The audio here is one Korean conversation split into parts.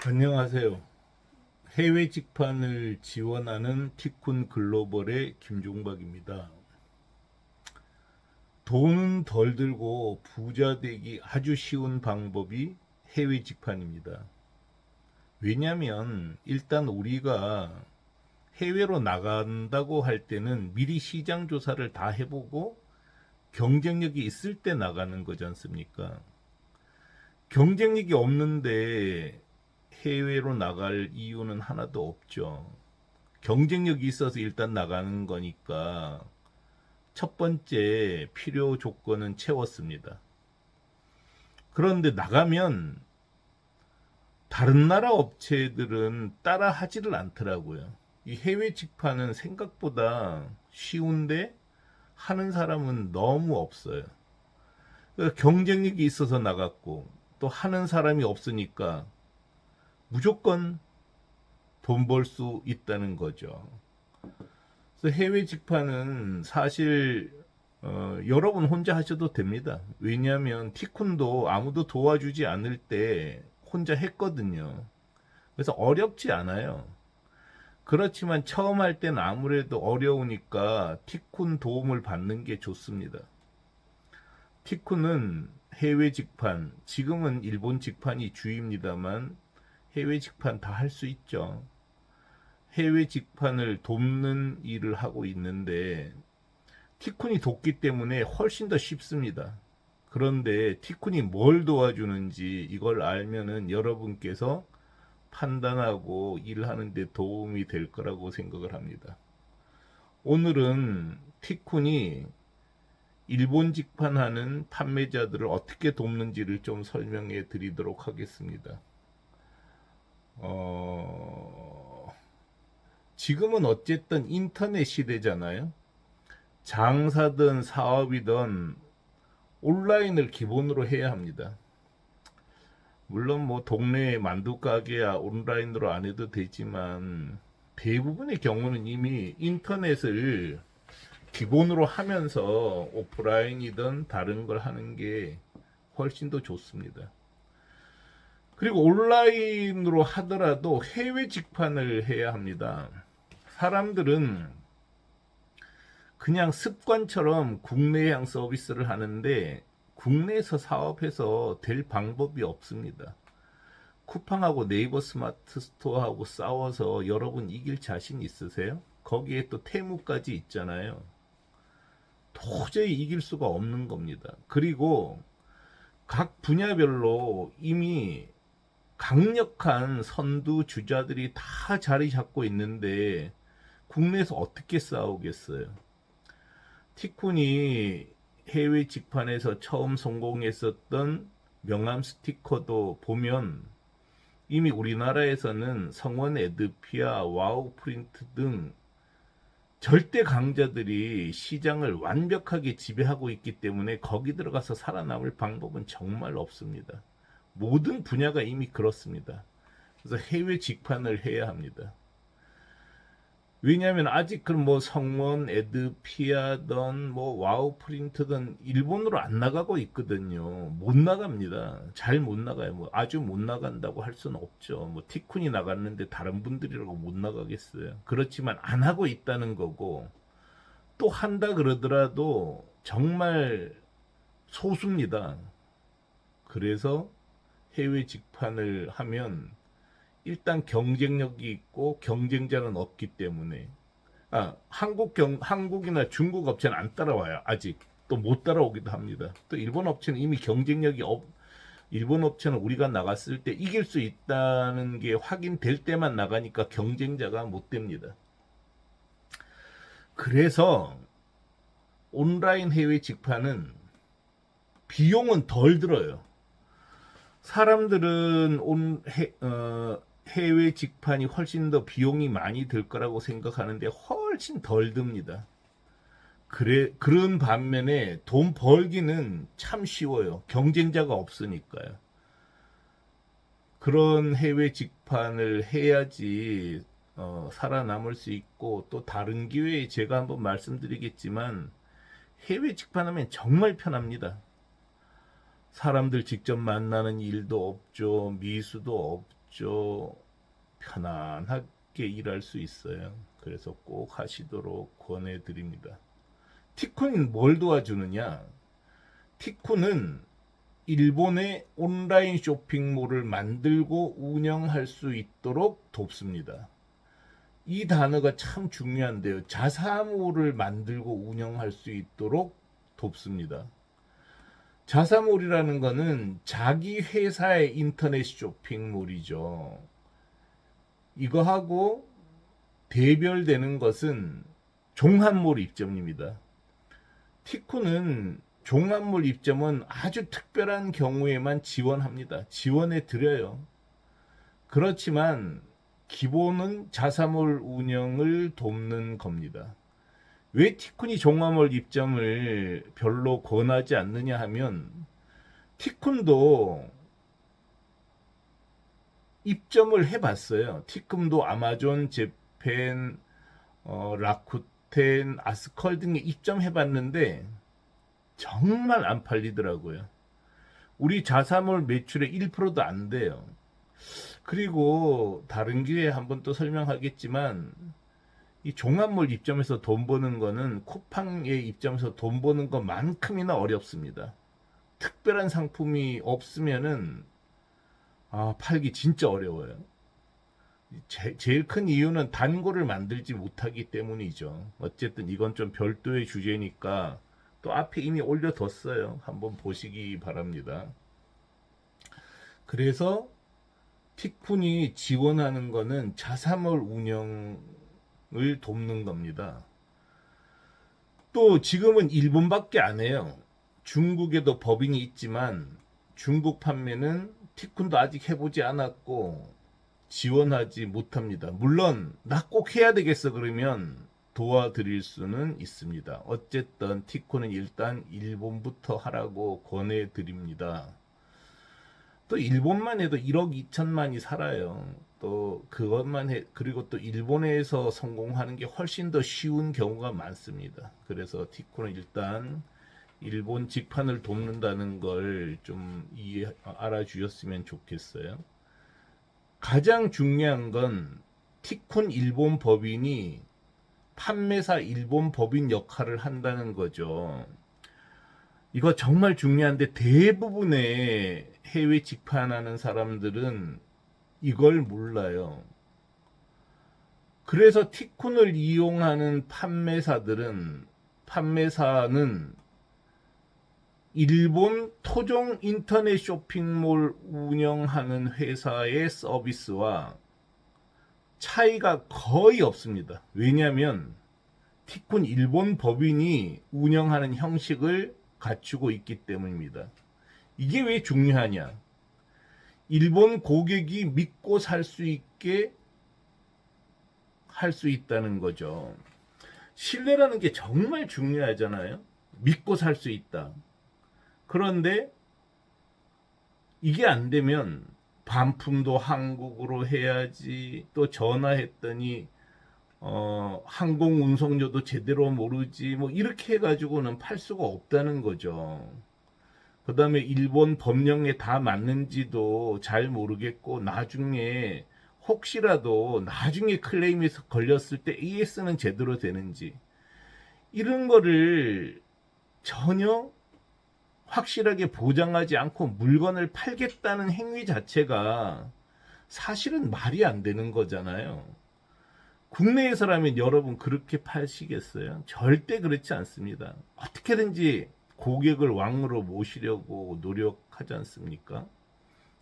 안녕하세요. 해외 직판을 지원하는 티쿤 글로벌의 김종박입니다. 돈 덜 들고 부자 되기 아주 쉬운 방법이 해외 직판입니다. 왜냐면 일단 우리가 해외로 나간다고 할 때는 미리 시장 조사를 다 해보고 경쟁력이 있을 때 나가는 거지 않습니까? 경쟁력이 없는데 해외로 나갈 이유는 하나도 없죠. 경쟁력이 있어서 일단 나가는 거니까 첫 번째 필요 조건은 채웠습니다. 그런데 나가면 다른 나라 업체들은 따라 하지를 않더라고요. 이 해외 직판은 생각보다 쉬운데 하는 사람은 너무 없어요. 그러니까 경쟁력이 있어서 나갔고 또 하는 사람이 없으니까 무조건 돈 벌 수 있다는 거죠. 그래서 해외 직판은 사실 여러분 혼자 하셔도 됩니다. 왜냐하면 티쿤도 아무도 도와주지 않을 때 혼자 했거든요. 그래서 어렵지 않아요. 그렇지만 처음 할 때는 아무래도 어려우니까 티쿤 도움을 받는 게 좋습니다. 티쿤은 해외 직판, 지금은 일본 직판이 주입니다만 해외 직판 다 할 수 있죠. 해외 직판을 돕는 일을 하고 있는데 티쿤이 돕기 때문에 훨씬 더 쉽습니다. 그런데 티쿤이 뭘 도와주는지 이걸 알면은 여러분께서 판단하고 일하는데 도움이 될 거라고 생각을 합니다. 오늘은 티쿤이 일본 직판하는 판매자들을 어떻게 돕는지를 좀 설명해 드리도록 하겠습니다. 지금은 어쨌든 인터넷 시대잖아요. 장사든 사업이든 온라인을 기본으로 해야 합니다. 물론 뭐 동네 만두 가게야 온라인으로 안 해도 되지만 대부분의 경우는 이미 인터넷을 기본으로 하면서 오프라인이든 다른 걸 하는 게 훨씬 더 좋습니다. 그리고 온라인으로 하더라도 해외 직판을 해야 합니다. 사람들은 그냥 습관처럼 국내향 서비스를 하는데 국내에서 사업해서 될 방법이 없습니다. 쿠팡하고 네이버 스마트 스토어하고 싸워서 여러분 이길 자신 있으세요? 거기에 또 테무까지 있잖아요. 도저히 이길 수가 없는 겁니다. 그리고 각 분야별로 이미 강력한 선두 주자들이 다 자리 잡고 있는데 국내에서 어떻게 싸우겠어요? 티쿤이 해외 직판에서 처음 성공했었던 명함 스티커도 보면 이미 우리나라에서는 성원 에드피아, 와우 프린트 등 절대 강자들이 시장을 완벽하게 지배하고 있기 때문에 거기 들어가서 살아남을 방법은 정말 없습니다. 모든 분야가 이미 그렇습니다. 그래서 해외 직판을 해야 합니다. 왜냐하면 아직 그 뭐 성원, 에드피아든 뭐 와우 프린트든 일본으로 안 나가고 있거든요. 못 나갑니다. 잘 못 나가요. 뭐 아주 못 나간다고 할 수는 없죠. 뭐 티쿤이 나갔는데 다른 분들이라고 못 나가겠어요. 그렇지만 안 하고 있다는 거고 또 한다 그러더라도 정말 소수입니다. 그래서 해외 직판을 하면 일단 경쟁력이 있고 경쟁자는 없기 때문에 한국이나 중국 업체는 안 따라와요. 아직 또 못 따라오기도 합니다. 또 일본 업체는 이미 경쟁력이 일본 업체는 우리가 나갔을 때 이길 수 있다는 게 확인될 때만 나가니까 경쟁자가 못 됩니다. 그래서 온라인 해외 직판은 비용은 덜 들어요. 사람들은 해외 직판이 훨씬 더 비용이 많이 들 거라고 생각하는데 훨씬 덜 듭니다. 그런 반면에 돈 벌기는 참 쉬워요. 경쟁자가 없으니까요. 그런 해외 직판을 해야지 살아남을 수 있고 또 다른 기회에 제가 한번 말씀드리겠지만 해외 직판하면 정말 편합니다. 사람들 직접 만나는 일도 없죠. 미수도 아주 편안하게 일할 수 있어요. 그래서 꼭 하시도록 권해드립니다. 티쿤은 뭘 도와주느냐? 티쿤은 일본의 온라인 쇼핑몰을 만들고 운영할 수 있도록 돕습니다. 이 단어가 참 중요한데요. 자사몰을 만들고 운영할 수 있도록 돕습니다. 자사몰이라는 거는 자기 회사의 인터넷 쇼핑몰이죠. 이거하고 대별되는 것은 종합몰 입점입니다. 티쿠는 종합몰 입점은 아주 특별한 경우에만 지원합니다. 지원해 드려요. 그렇지만 기본은 자사몰 운영을 돕는 겁니다. 왜 티쿤이 종합몰 입점을 별로 권하지 않느냐 하면 티쿤도 입점을 해봤어요. 티쿤도 아마존, 재팬, 라쿠텐, 아스컬 등에 입점해봤는데 정말 안 팔리더라고요. 우리 자사몰 매출의 1%도 안 돼요. 그리고 다른 기회에 한번 또 설명하겠지만 이 종합몰 입점에서 돈 버는 거는 쿠팡에 입점해서 돈 버는 것만큼이나 어렵습니다. 특별한 상품이 없으면은 팔기 진짜 어려워요. 제일 큰 이유는 단골을 만들지 못하기 때문이죠. 어쨌든 이건 좀 별도의 주제니까 또 앞에 이미 올려뒀어요. 한번 보시기 바랍니다. 그래서 티쿤이 지원하는 거는 자사몰 운영을 돕는 겁니다. 또 지금은 일본밖에 안 해요. 중국에도 법인이 있지만 중국 판매는 티쿤도 아직 해보지 않았고 지원하지 못합니다. 물론 나 꼭 해야 되겠어 그러면 도와드릴 수는 있습니다. 어쨌든 티코는 일단 일본부터 하라고 권해드립니다. 또 일본만 해도 1억 2천만이 살아요. 또 그것만 해 그리고 또 일본에서 성공하는 게 훨씬 더 쉬운 경우가 많습니다. 그래서 티코는 일단 일본 직판을 돕는다는 걸 좀 알아주셨으면 좋겠어요. 가장 중요한 건 티쿤 일본 법인이 판매사 일본 법인 역할을 한다는 거죠. 이거 정말 중요한데 대부분의 해외 직판하는 사람들은 이걸 몰라요. 그래서 티쿤을 이용하는 판매사는 일본 토종 인터넷 쇼핑몰 운영하는 회사의 서비스와 차이가 거의 없습니다. 왜냐하면 티쿤 일본 법인이 운영하는 형식을 갖추고 있기 때문입니다. 이게 왜 중요하냐? 일본 고객이 믿고 살 수 있게 할 수 있다는 거죠. 신뢰라는 게 정말 중요하잖아요. 믿고 살 수 있다. 그런데 이게 안 되면 반품도 한국으로 해야지, 또 전화했더니 항공 운송료도 제대로 모르지, 뭐 이렇게 해가지고는 팔 수가 없다는 거죠. 그 다음에 일본 법령에 다 맞는지도 잘 모르겠고, 나중에 혹시라도 나중에 클레임이 걸렸을 때 AS는 제대로 되는지, 이런 거를 전혀 확실하게 보장하지 않고 물건을 팔겠다는 행위 자체가 사실은 말이 안 되는 거잖아요. 국내에서라면 여러분 그렇게 파시겠어요? 절대 그렇지 않습니다. 어떻게든지 고객을 왕으로 모시려고 노력하지 않습니까?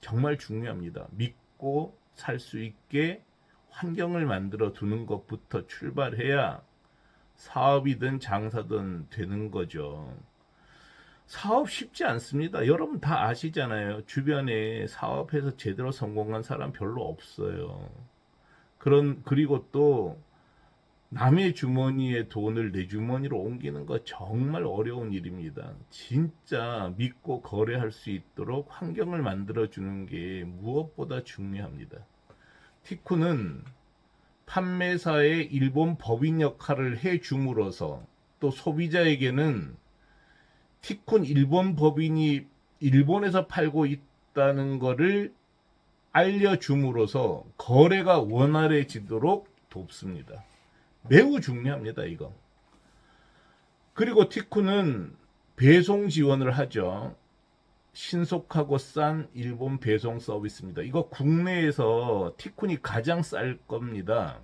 정말 중요합니다. 믿고 살 수 있게 환경을 만들어 두는 것부터 출발해야 사업이든 장사든 되는 거죠. 사업 쉽지 않습니다. 여러분 다 아시잖아요. 주변에 사업해서 제대로 성공한 사람 별로 없어요. 그리고 또 남의 주머니에 돈을 내 주머니로 옮기는 거 정말 어려운 일입니다. 진짜 믿고 거래할 수 있도록 환경을 만들어 주는 게 무엇보다 중요합니다. 티쿠는 판매사의 일본 법인 역할을 해 줌으로써 또 소비자에게는 티쿤 일본 법인이 일본에서 팔고 있다는 거를 알려줌으로써 거래가 원활해지도록 돕습니다. 매우 중요합니다, 이거. 그리고 티쿤은 배송 지원을 하죠. 신속하고 싼 일본 배송 서비스입니다. 이거 국내에서 티쿤이 가장 쌀 겁니다.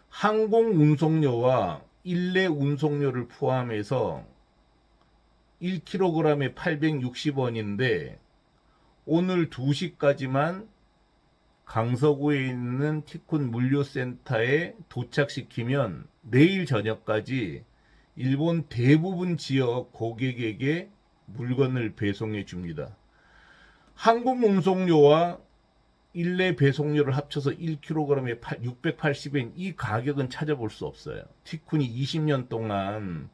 항공 운송료와 일례 운송료를 포함해서 1kg에 860원인데 오늘 2시까지만 강서구에 있는 티쿤 물류센터에 도착시키면 내일 저녁까지 일본 대부분 지역 고객에게 물건을 배송해 줍니다. 항공 운송료와 일례 배송료를 합쳐서 1kg에 680엔, 이 가격은 찾아볼 수 없어요. 티쿤이 20년 동안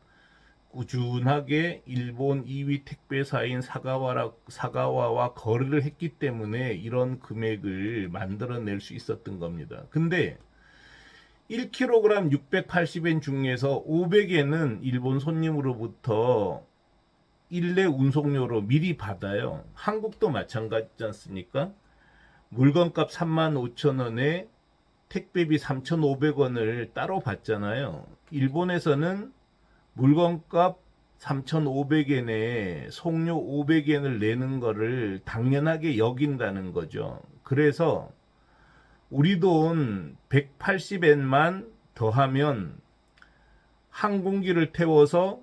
꾸준하게 일본 2위 택배사인 사가와와 거래를 했기 때문에 이런 금액을 만들어낼 수 있었던 겁니다. 근데 1kg 680엔 중에서 500엔은 일본 손님으로부터 일례 운송료로 미리 받아요. 한국도 마찬가지지 않습니까? 물건값 35,000원에 택배비 3,500원을 따로 받잖아요. 일본에서는 물건값 3,500엔에 송료 500엔을 내는 거를 당연하게 여긴다는 거죠. 그래서 우리 돈 180엔만 더하면 항공기를 태워서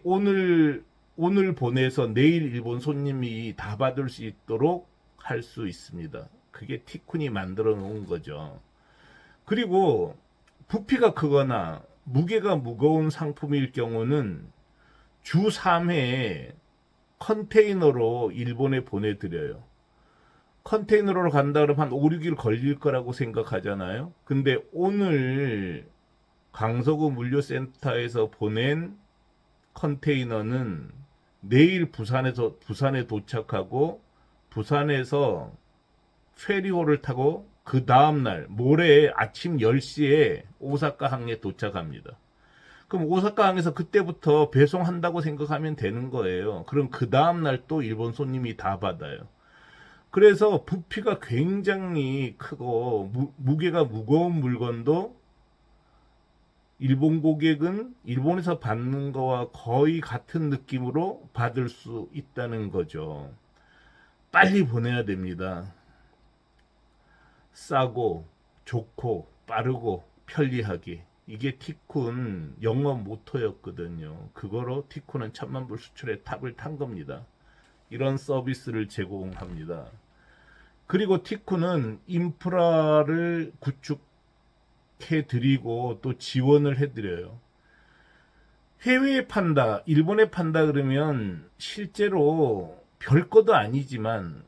오늘 보내서 내일 일본 손님이 다 받을 수 있도록 할 수 있습니다. 그게 티쿤이 만들어 놓은 거죠. 그리고 부피가 크거나 무게가 무거운 상품일 경우는 주 3회에 컨테이너로 일본에 보내드려요. 컨테이너로 간다 그러면 한 5, 6일 걸릴 거라고 생각하잖아요. 근데 오늘 강서구 물류센터에서 보낸 컨테이너는 내일 부산에 도착하고 부산에서 페리호를 타고 그 다음날 모레 아침 10시에 오사카 항에 도착합니다. 그럼 오사카 항에서 그때부터 배송한다고 생각하면 되는 거예요. 그럼 그 다음날 또 일본 손님이 다 받아요. 그래서 부피가 굉장히 크고 무게가 무거운 물건도 일본 고객은 일본에서 받는 거와 거의 같은 느낌으로 받을 수 있다는 거죠. 빨리 보내야 됩니다. 싸고 좋고 빠르고 편리하게. 이게 티쿤 영업 모토였거든요. 그거로 티쿤은 천만불 수출의 탑을 탄 겁니다. 이런 서비스를 제공합니다. 그리고 티쿤은 인프라를 구축해 드리고 또 지원을 해 드려요. 해외에 판다, 일본에 판다 그러면 실제로 별것도 아니지만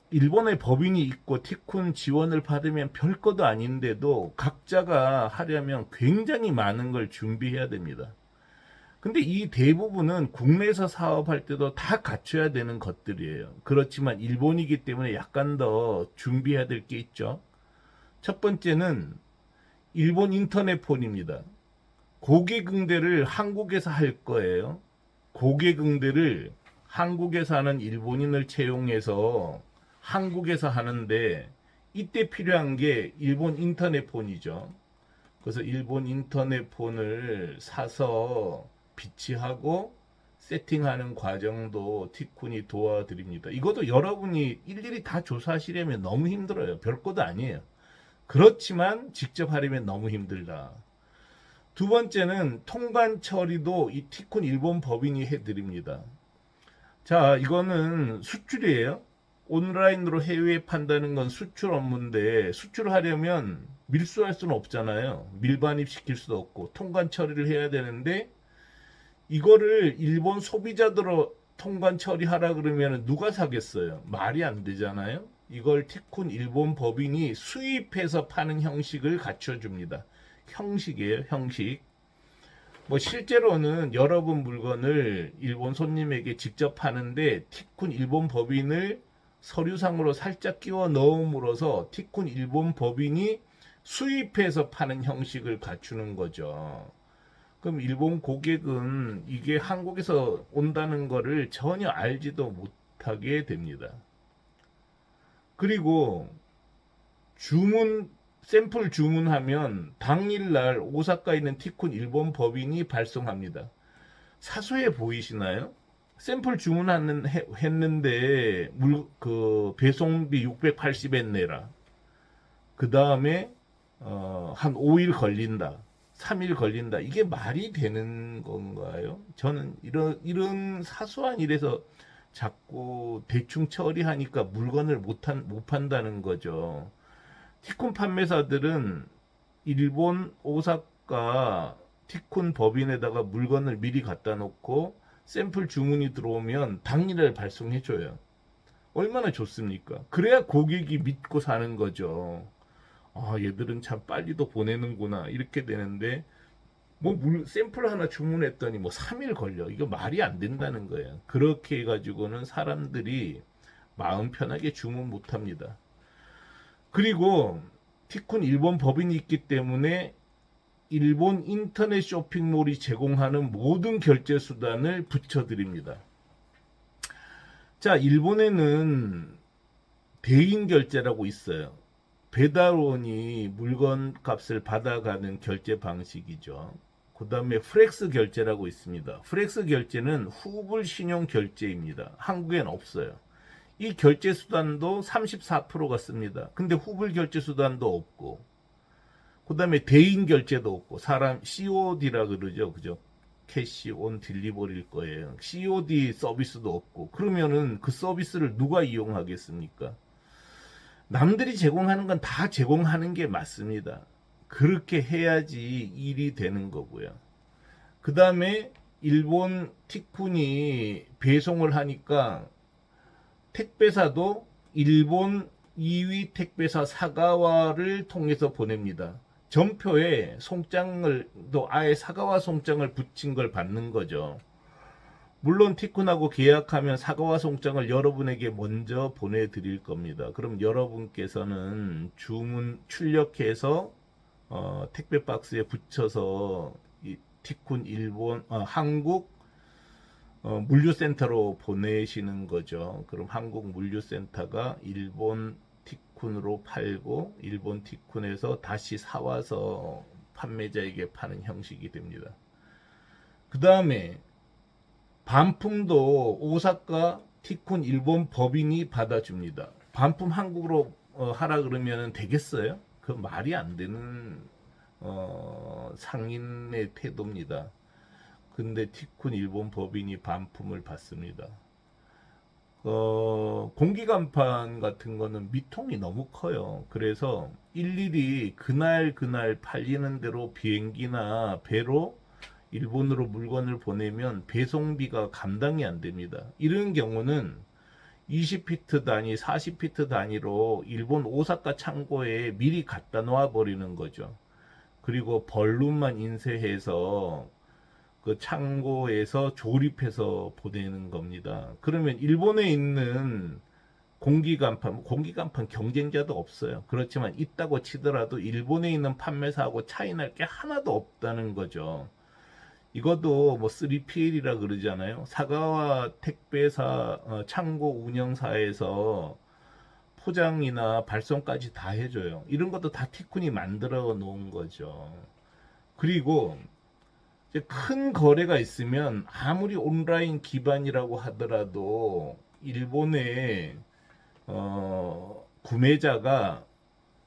일본의 법인이 있고 티쿤 지원을 받으면 별것도 아닌데도 각자가 하려면 굉장히 많은 걸 준비해야 됩니다. 근데 이 대부분은 국내에서 사업할 때도 다 갖춰야 되는 것들이에요. 그렇지만 일본이기 때문에 약간 더 준비해야 될 게 있죠. 첫 번째는 일본 인터넷폰입니다. 고객 응대를 한국에서 할 거예요. 고객 응대를 한국에서 하는 일본인을 채용해서 한국에서 하는데 이때 필요한 게 일본 인터넷폰이죠. 그래서 일본 인터넷폰을 사서 비치하고 세팅하는 과정도 티쿤이 도와드립니다. 이것도 여러분이 일일이 다 조사하시려면 너무 힘들어요. 별것도 아니에요. 그렇지만 직접 하려면 너무 힘들다. 두 번째는 통관 처리도 이 티쿤 일본 법인이 해드립니다. 자, 이거는 수출이에요. 온라인으로 해외에 판다는 건 수출 업무인데 수출하려면 밀수할 수는 없잖아요. 밀반입 시킬 수도 없고 통관 처리를 해야 되는데 이거를 일본 소비자들로 통관 처리하라 그러면 누가 사겠어요? 말이 안 되잖아요. 이걸 티쿤 일본 법인이 수입해서 파는 형식을 갖춰줍니다. 형식이에요, 형식. 뭐 실제로는 여러분 물건을 일본 손님에게 직접 파는데 티쿤 일본 법인을 서류상으로 살짝 끼워 넣음으로써 티쿤 일본 법인이 수입해서 파는 형식을 갖추는 거죠. 그럼 일본 고객은 이게 한국에서 온다는 거를 전혀 알지도 못하게 됩니다. 그리고 샘플 주문하면 당일날 오사카에 있는 티쿤 일본 법인이 발송합니다. 사소해 보이시나요? 샘플 했는데 그 배송비 680엔 내라. 그 다음에 한 5일 걸린다. 3일 걸린다. 이게 말이 되는 건가요? 저는 이런 사소한 일에서 자꾸 대충 처리하니까 물건을 못 판다는 거죠. 티콘 판매사들은 일본 오사카 티콘 법인에다가 물건을 미리 갖다 놓고 샘플 주문이 들어오면 당일에 발송해줘요. 얼마나 좋습니까? 그래야 고객이 믿고 사는 거죠. 아, 얘들은 참 빨리도 보내는구나. 이렇게 되는데, 샘플 하나 주문했더니 3일 걸려. 이거 말이 안 된다는 거예요. 그렇게 해가지고는 사람들이 마음 편하게 주문 못 합니다. 그리고 티쿤 일본 법인이 있기 때문에 일본 인터넷 쇼핑몰이 제공하는 모든 결제 수단을 붙여드립니다. 자, 일본에는 대인 결제라고 있어요. 배달원이 물건 값을 받아가는 결제 방식이죠. 그 다음에 프렉스 결제라고 있습니다. 프렉스 결제는 후불 신용 결제입니다. 한국엔 없어요. 이 결제 수단도 34%가 씁니다. 근데 후불 결제 수단도 없고, 그 다음에 대인 결제도 없고, 사람 COD라 그러죠. 그죠? 캐시 온 딜리버리일 거예요. COD 서비스도 없고, 그러면은 그 서비스를 누가 이용하겠습니까? 남들이 제공하는 건 다 제공하는 게 맞습니다. 그렇게 해야지 일이 되는 거고요. 그 다음에 일본 티쿤이 배송을 하니까 택배사도 일본 2위 택배사 사가와를 통해서 보냅니다. 전표에 송장을 또 아예 사가와 송장을 붙인 걸 받는 거죠. 물론 티쿤하고 계약하면 사과와 송장을 여러분에게 먼저 보내드릴 겁니다. 그럼 여러분께서는 주문 출력해서 택배 박스에 붙여서 이 티쿤 일본 한국 물류센터로 보내시는 거죠. 그럼 한국 물류센터가 일본 티쿤으로 팔고 일본 티쿤에서 다시 사와서 판매자에게 파는 형식이 됩니다. 그 다음에 반품도 오사카 티쿤 일본 법인이 받아줍니다. 반품 한국으로 하라 그러면 되겠어요? 그 말이 안 되는 상인의 태도입니다. 근데 티쿤 일본 법인이 반품을 받습니다. 공기간판 같은 거는 미통이 너무 커요. 그래서 일일이 그날 팔리는 대로 비행기나 배로 일본으로 물건을 보내면 배송비가 감당이 안 됩니다. 이런 경우는 20피트 단위, 40피트 단위로 일본 오사카 창고에 미리 갖다 놓아 버리는 거죠. 그리고 벌룬만 인쇄해서 그 창고에서 조립해서 보내는 겁니다. 그러면 일본에 있는 공기간판 경쟁자도 없어요. 그렇지만 있다고 치더라도 일본에 있는 판매사하고 차이 날 게 하나도 없다는 거죠. 이것도 3PL이라 그러잖아요. 사가와 택배사 창고 운영사에서 포장이나 발송까지 다 해줘요. 이런 것도 다 티쿤이 만들어 놓은 거죠. 그리고 이제 큰 거래가 있으면 아무리 온라인 기반이라고 하더라도 일본의 구매자가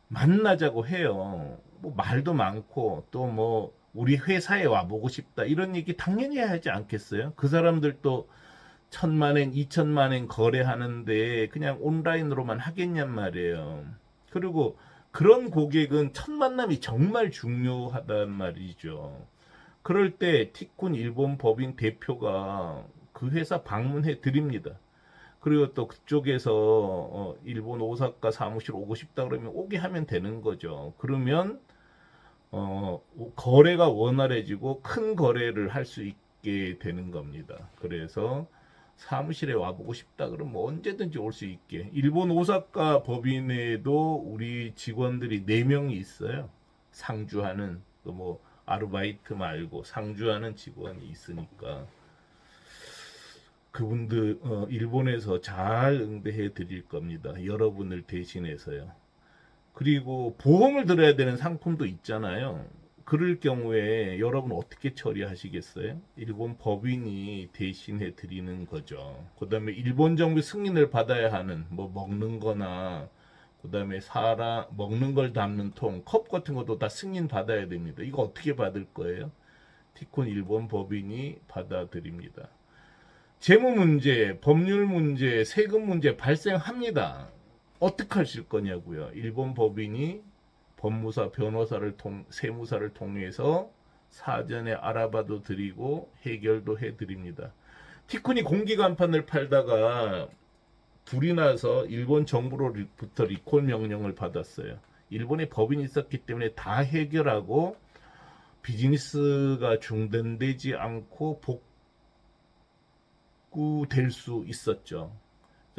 만나자고 해요. 말도 많고 또 우리 회사에 와보고 싶다 이런 얘기 당연히 하지 않겠어요? 그 사람들도 1,000만엔, 2,000만엔 거래하는데 그냥 온라인으로만 하겠냔 말이에요. 그리고 그런 고객은 첫 만남이 정말 중요하단 말이죠. 그럴 때 티쿤 일본 법인 대표가 그 회사 방문해 드립니다. 그리고 또 그쪽에서 일본 오사카 사무실 오고 싶다 그러면 오게 하면 되는 거죠. 그러면 거래가 원활해지고 큰 거래를 할 수 있게 되는 겁니다. 그래서 사무실에 와보고 싶다 그러면 언제든지 올 수 있게. 일본 오사카 법인에도 우리 직원들이 4명이 있어요. 상주하는 또 아르바이트 말고 상주하는 직원이 있으니까. 그분들 일본에서 잘 응대해 드릴 겁니다. 여러분을 대신해서요. 그리고 보험을 들어야 되는 상품도 있잖아요. 그럴 경우에 여러분 어떻게 처리하시겠어요? 일본 법인이 대신해 드리는 거죠. 그다음에 일본 정부 승인을 받아야 하는 뭐 먹는 거나 그다음에 사람 먹는 걸 담는 통, 컵 같은 것도 다 승인 받아야 됩니다. 이거 어떻게 받을 거예요? 티콘 일본 법인이 받아드립니다. 재무 문제, 법률 문제, 세금 문제 발생합니다. 어떻게 하실 거냐고요. 일본 법인이 법무사, 변호사를 세무사를 통해서 사전에 알아봐도 드리고 해결도 해드립니다. 티콘이 공기 간판을 팔다가 불이 나서 일본 정부로부터 리콜 명령을 받았어요. 일본에 법인이 있었기 때문에 다 해결하고 비즈니스가 중단되지 않고 복구될 수 있었죠.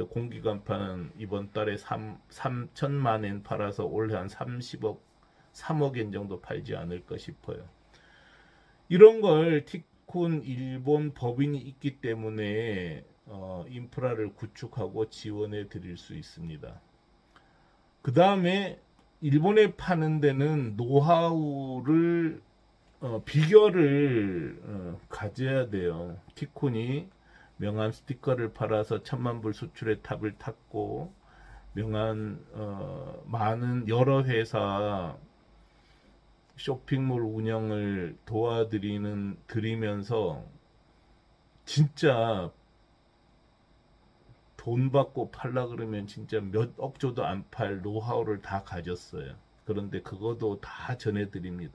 공기 간판은 이번 달에 3천만 엔 팔아서 올해 한 30억, 3억 엔 정도 팔지 않을까 싶어요. 이런 걸 티콘 일본 법인이 있기 때문에 인프라를 구축하고 지원해 드릴 수 있습니다. 그 다음에 일본에 파는 데는 노하우를 비결을 가져야 돼요. 티콘이 명함 스티커를 팔아서 1,000만 불 수출의 탑을 탔고 명함 많은 여러 회사 쇼핑몰 운영을 드리면서 진짜 돈 받고 팔라 그러면 진짜 몇 억조도 안 팔 노하우를 다 가졌어요. 그런데 그것도 다 전해드립니다.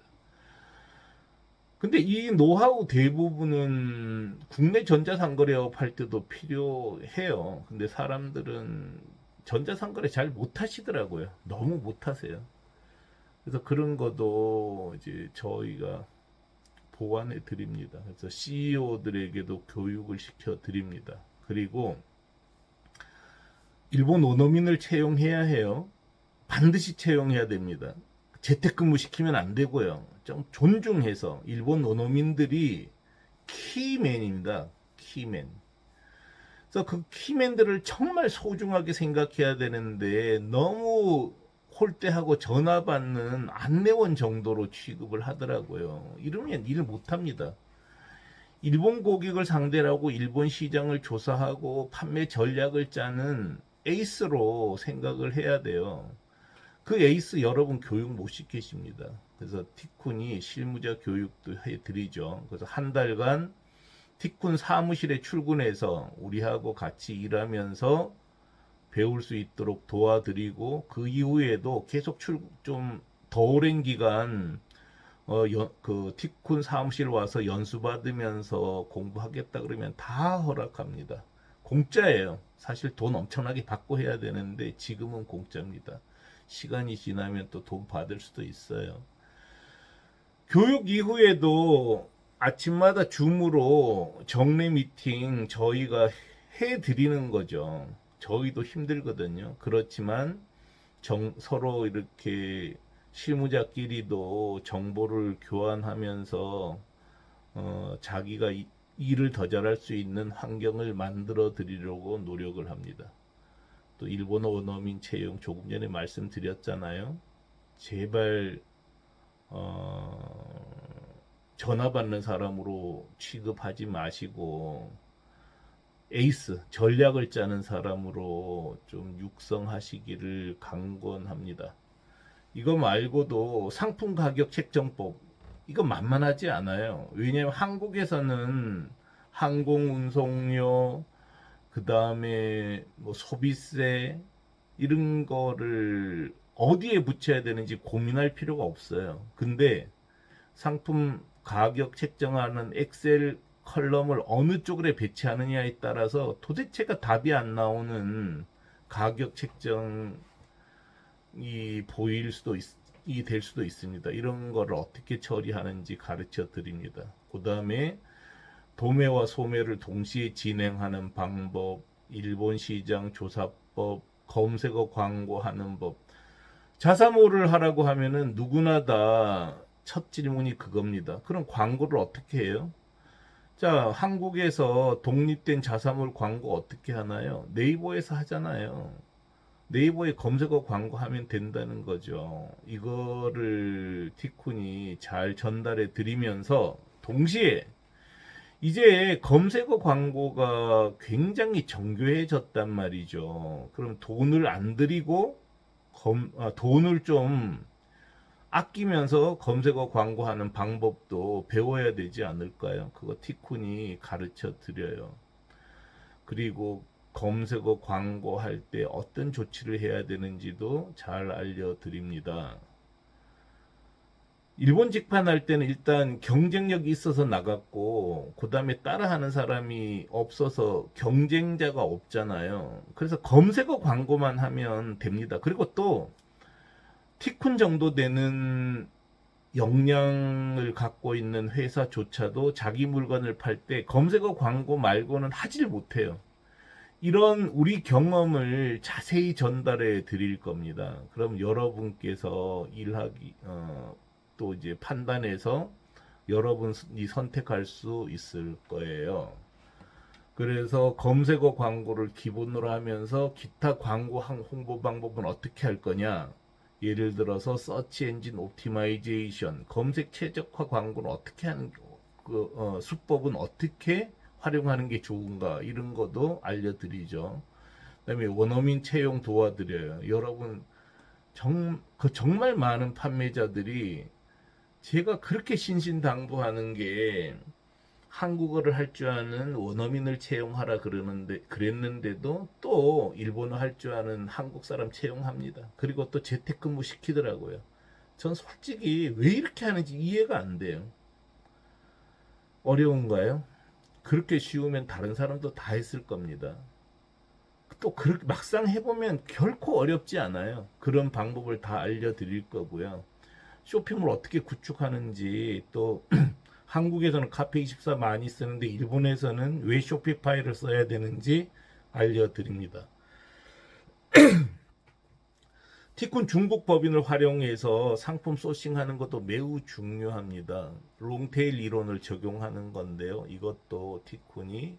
근데 이 노하우 대부분은 국내 전자상거래업 할 때도 필요해요. 근데 사람들은 전자상거래 잘 못하시더라고요. 너무 못하세요. 그래서 그런 것도 이제 저희가 보완해 드립니다. 그래서 CEO들에게도 교육을 시켜 드립니다. 그리고 일본 원어민을 채용해야 해요. 반드시 채용해야 됩니다. 재택근무 시키면 안 되고요. 좀 존중해서 일본 원어민들이 키맨입니다. 키맨. 그래서 그 키맨들을 정말 소중하게 생각해야 되는데 너무 홀대하고 전화 받는 안내원 정도로 취급을 하더라고요. 이러면 일을 못합니다. 일본 고객을 상대로 일본 시장을 조사하고 판매 전략을 짜는 에이스로 생각을 해야 돼요. 그 에이스 여러분 교육 못 시키십니다. 그래서 티쿤이 실무자 교육도 해드리죠. 그래서 한 달간 티쿤 사무실에 출근해서 우리하고 같이 일하면서 배울 수 있도록 도와드리고 그 이후에도 계속 좀 더 오랜 기간 그 티쿤 사무실 와서 연수 받으면서 공부하겠다 그러면 다 허락합니다. 공짜예요. 사실 돈 엄청나게 받고 해야 되는데 지금은 공짜입니다. 시간이 지나면 또 돈 받을 수도 있어요. 교육 이후에도 아침마다 줌으로 정례 미팅 저희가 해드리는 거죠. 저희도 힘들거든요. 그렇지만 서로 이렇게 실무자끼리도 정보를 교환하면서 자기가 일을 더 잘할 수 있는 환경을 만들어 드리려고 노력을 합니다. 또 일본어 원어민 채용 조금 전에 말씀드렸잖아요. 제발 전화 받는 사람으로 취급하지 마시고 에이스 전략을 짜는 사람으로 좀 육성하시기를 강권합니다. 이거 말고도 상품 가격 책정법 이거 만만하지 않아요. 왜냐하면 한국에서는 항공운송료 그 다음에 뭐 소비세 이런 거를 어디에 붙여야 되는지 고민할 필요가 없어요. 근데 상품 가격 책정하는 엑셀 컬럼을 어느 쪽에 배치하느냐에 따라서 도대체가 답이 안 나오는 가격 책정이 될 수도 있습니다. 이런 거를 어떻게 처리하는지 가르쳐 드립니다. 그 다음에 도매와 소매를 동시에 진행하는 방법, 일본 시장 조사법, 검색어 광고하는 법. 자사모를 하라고 하면은 누구나 다 첫 질문이 그겁니다. 그럼 광고를 어떻게 해요? 자, 한국에서 독립된 자사몰 광고 어떻게 하나요? 네이버에서 하잖아요. 네이버에 검색어 광고하면 된다는 거죠. 이거를 티쿤이 잘 전달해 드리면서 동시에 이제 검색어 광고가 굉장히 정교해졌단 말이죠. 그럼 돈을 안 들이고 돈을 좀 아끼면서 검색어 광고하는 방법도 배워야 되지 않을까요? 그거 티쿤이 가르쳐 드려요. 그리고 검색어 광고할 때 어떤 조치를 해야 되는지도 잘 알려드립니다. 일본 직판할 때는 일단 경쟁력이 있어서 나갔고, 그 다음에 따라하는 사람이 없어서 경쟁자가 없잖아요. 그래서 검색어 광고만 하면 됩니다. 그리고 또 티쿤 정도 되는 역량을 갖고 있는 회사조차도 자기 물건을 팔 때 검색어 광고 말고는 하질 못해요. 이런 우리 경험을 자세히 전달해 드릴 겁니다. 그럼 여러분께서 또 이제 판단해서 여러분이 선택할 수 있을 거예요. 그래서 검색어 광고를 기본으로 하면서 기타 광고 홍보 방법은 어떻게 할 거냐? 예를 들어서 서치 엔진 옵티마이제이션, 검색 최적화 광고는 어떻게 하는 수법은 어떻게 활용하는 게 좋은가 이런 것도 알려드리죠. 그다음에 원어민 채용 도와드려요. 여러분 정말 많은 판매자들이 제가 그렇게 신신당부하는 게 한국어를 할 줄 아는 원어민을 채용하라 그랬는데도 또 일본어 할 줄 아는 한국 사람 채용합니다. 그리고 또 재택근무 시키더라고요. 전 솔직히 왜 이렇게 하는지 이해가 안 돼요. 어려운가요? 그렇게 쉬우면 다른 사람도 다 했을 겁니다. 또 그렇게 막상 해보면 결코 어렵지 않아요. 그런 방법을 다 알려드릴 거고요. 쇼핑몰 어떻게 구축하는지 또 한국에서는 카페24 많이 쓰는데 일본에서는 왜 쇼피파이를 써야 되는지 알려드립니다. 티쿤 중국 법인을 활용해서 상품 소싱하는 것도 매우 중요합니다. 롱테일 이론을 적용하는 건데요. 이것도 티쿤이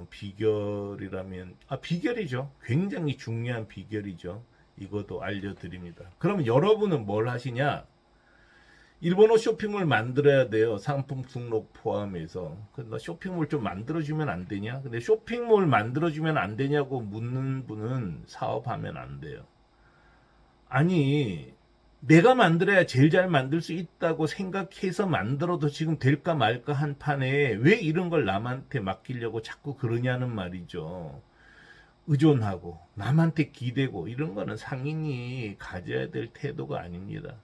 비결이라면 비결이죠. 굉장히 중요한 비결이죠. 이것도 알려드립니다. 그럼 여러분은 뭘 하시냐? 일본어 쇼핑몰 만들어야 돼요. 상품 등록 포함해서. 근데 쇼핑몰 좀 만들어주면 안 되냐? 근데 쇼핑몰 만들어주면 안 되냐고 묻는 분은 사업하면 안 돼요. 아니, 내가 만들어야 제일 잘 만들 수 있다고 생각해서 만들어도 지금 될까 말까 한 판에 왜 이런 걸 남한테 맡기려고 자꾸 그러냐는 말이죠. 의존하고 남한테 기대고 이런 거는 상인이 가져야 될 태도가 아닙니다.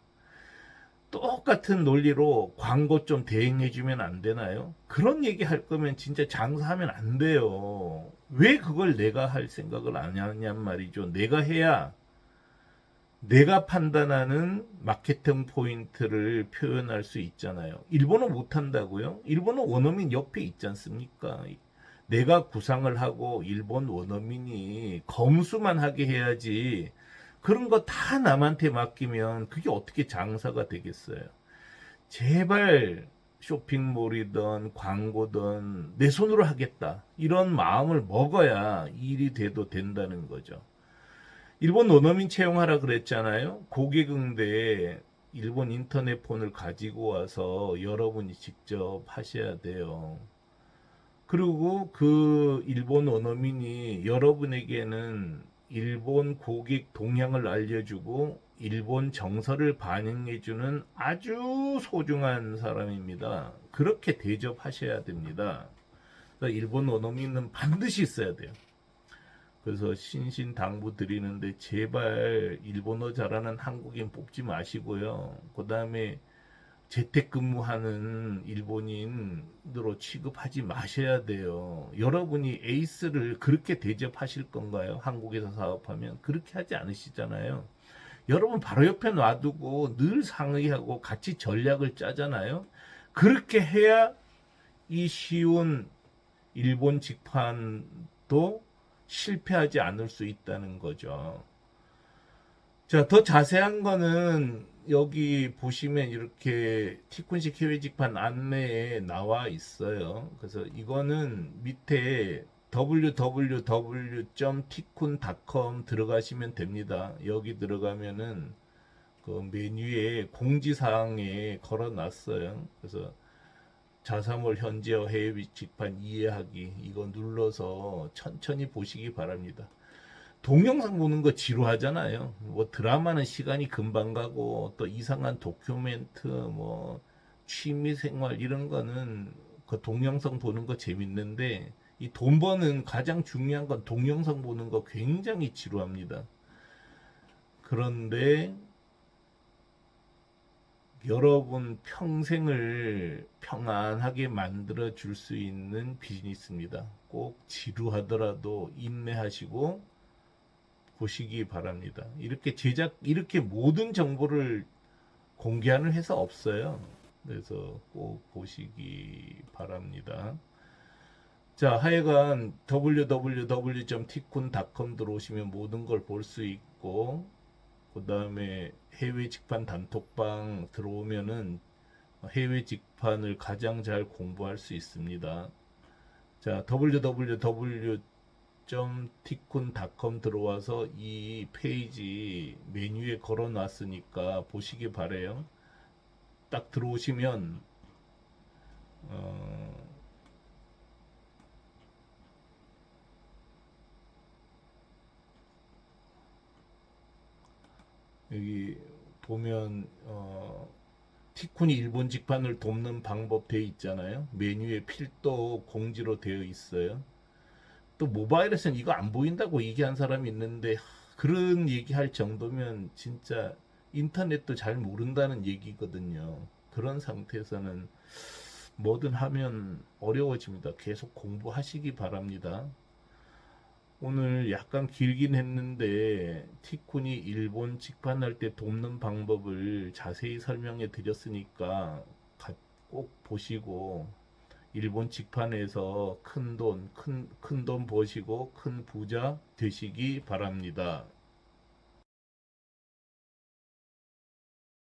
똑같은 논리로 광고 좀 대행해주면 안 되나요? 그런 얘기 할 거면 진짜 장사하면 안 돼요. 왜 그걸 내가 할 생각을 안 하냔 말이죠. 내가 해야 내가 판단하는 마케팅 포인트를 표현할 수 있잖아요. 일본어 못한다고요? 일본어 원어민 옆에 있지 않습니까? 내가 구상을 하고 일본 원어민이 검수만 하게 해야지 그런 거 다 남한테 맡기면 그게 어떻게 장사가 되겠어요? 제발 쇼핑몰이든 광고든 내 손으로 하겠다. 이런 마음을 먹어야 일이 돼도 된다는 거죠. 일본 원어민 채용하라 그랬잖아요. 고객응대 일본 인터넷 폰을 가지고 와서 여러분이 직접 하셔야 돼요. 그리고 그 일본 원어민이 여러분에게는 일본 고객 동향을 알려주고 일본 정서를 반영해주는 아주 소중한 사람입니다. 그렇게 대접하셔야 됩니다. 일본 원어민은 반드시 있어야 돼요. 그래서 신신당부 드리는데 제발 일본어 잘하는 한국인 뽑지 마시고요. 그 다음에 재택근무하는 일본인으로 취급하지 마셔야 돼요. 여러분이 에이스를 그렇게 대접하실 건가요? 한국에서 사업하면 그렇게 하지 않으시잖아요. 여러분 바로 옆에 놔두고 늘 상의하고 같이 전략을 짜잖아요. 그렇게 해야 이 쉬운 일본 직판도 실패하지 않을 수 있다는 거죠. 자, 더 자세한 거는 여기 보시면 이렇게 티쿤식 해외 직판 안내에 나와 있어요. 그래서 이거는 밑에 www.tikkun.com 들어가시면 됩니다. 여기 들어가면은 그 메뉴에 공지사항에 걸어 놨어요. 그래서 자사몰 현지어 해외 직판 이해하기 이거 눌러서 천천히 보시기 바랍니다. 동영상 보는 거 지루하잖아요. 뭐 드라마는 시간이 금방 가고 또 이상한 다큐멘트 뭐 취미 생활 이런 거는 그 동영상 보는 거 재밌는데 이 돈 버는 가장 중요한 건 동영상 보는 거 굉장히 지루합니다. 그런데 여러분 평생을 평안하게 만들어 줄 수 있는 비즈니스입니다. 꼭 지루하더라도 인내하시고 보시기 바랍니다. 이렇게 모든 정보를 공개하는 회사 없어요. 그래서 꼭 보시기 바랍니다. 자, 하여간 www.tikkun.com 들어오시면 모든 걸 볼 수 있고, 그 다음에 해외 직판 단톡방 들어오면은 해외 직판을 가장 잘 공부할 수 있습니다. 자, www.tikkun.com 들어와서 이 페이지 메뉴에 걸어 놨으니까 보시기 바래요. 딱 들어오시면 어, 여기 보면 티쿤이 일본 직판을 돕는 방법 되어 있잖아요. 메뉴에 필도 공지로 되어 있어요. 또 모바일에서는 이거 안 보인다고 얘기한 사람이 있는데 그런 얘기할 정도면 진짜 인터넷도 잘 모른다는 얘기거든요. 그런 상태에서는 뭐든 하면 어려워집니다. 계속 공부하시기 바랍니다. 오늘 약간 길긴 했는데 티쿤이 일본 직판할 때 돕는 방법을 자세히 설명해 드렸으니까 꼭 보시고 일본 직판에서 큰 돈 버시고 큰 부자 되시기 바랍니다.